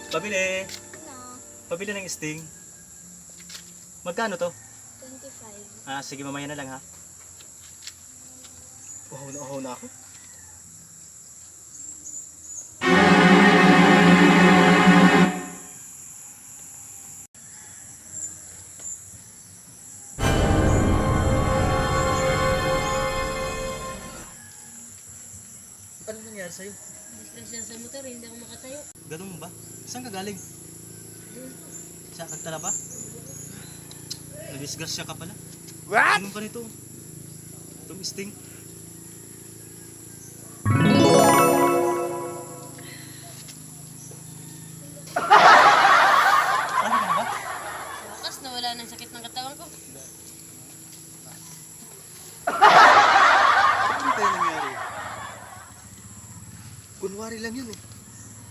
Pabili. Ano? Pabili ng sting. Magkano to? 25. Sige, mamaya na lang ha. Uhaw na ako. Ano nangyari sa'yo? Disgrasya sa motor, hindi ako makatayo. Ganun ba? Saan ka galing? Doon po. Sa Kagtala ba? Nadisgrasya ka pala? What? Ganun ka nito. Itong sting. Ano ka na ba? Sa wakas, nawala ng sakit ng katawan ko. Ano kaya nangyari? Kunwari lang yun eh.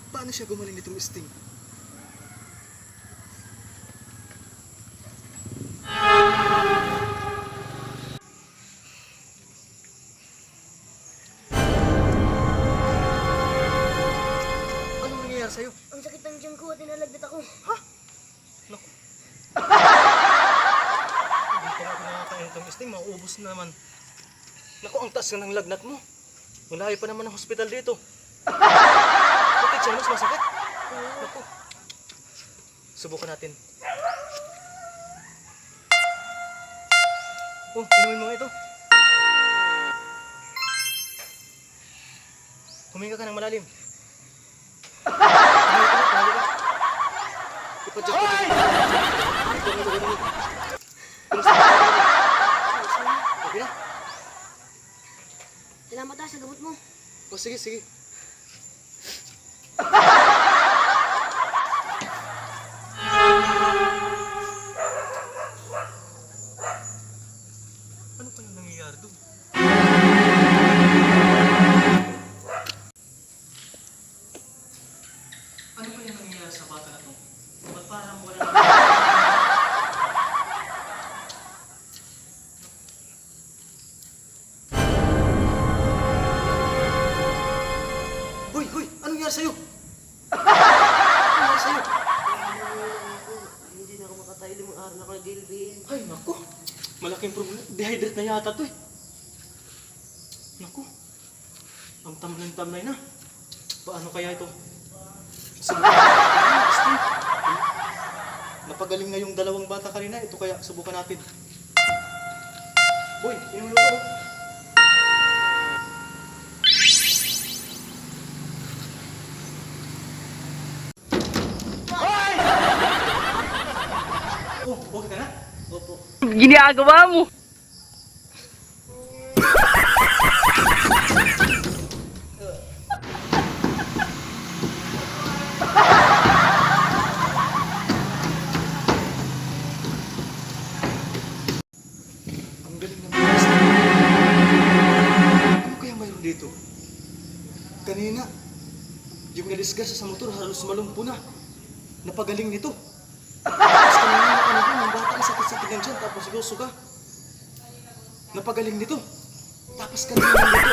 Paano siya gumaling nitong sting? Anong nangyayari sa'yo? Ang sakit ng tiyan ko at inalagdat ako. Naku. Hindi ko na kinakain itong sting. Mauubos na naman. Naku, ang taas ka ng lagnat mo. Malayo pa naman ang hospital dito. Bakit siya mas masakit? Naku. Subukan natin. Oh, inumin mo nga ito. Huminga ka ng malalim. Huminga ka. Ipadyak mo. Okay na? Salamat sa gamot mo. Oh, sige, sige. Ano pa yung nangyayari doon? Ano pa yung nangyayari sa bata na to? Ba't parang wala na? Hoy, hoy! Anong nangyari sa'yo? Anong nangyari sa'yo? Hindi na ako makatayo, limang araw na ako nag-LBM. Ay, naku. Malaking problema. Dehydrate na yata to eh. Naku. Ang tamlay-tamlay na. Paano kaya ito? Subukan natin. Napagaling na yung dalawang bata kanina. Ito kaya, subukan natin. Boy, inumin mo ito. Oh, okay ka na? Opo. Ginagawa mo. Ang galing naman ng sting. Ano kaya mayroon dito? Kanina, yung nadisgrasya sa motor halos malumpo na. Napagaling nito. Tapos kanina yung bata ang sakit-sakit ng tiyan, tapos suga. Napagaling nito. Tapos kanina nito,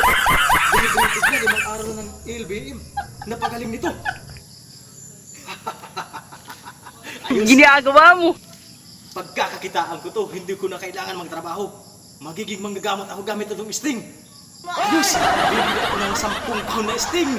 dehydrated na, 5 araw na ng LBM. Napagaling nito. Ayos. Ginagawa mo. Pagkakakitaan ko to, hindi ko na kailangan magtrabaho. Magiging manggagamot ako gamit itong sting. Ayos! Bibili ako ng 10 pound na sting.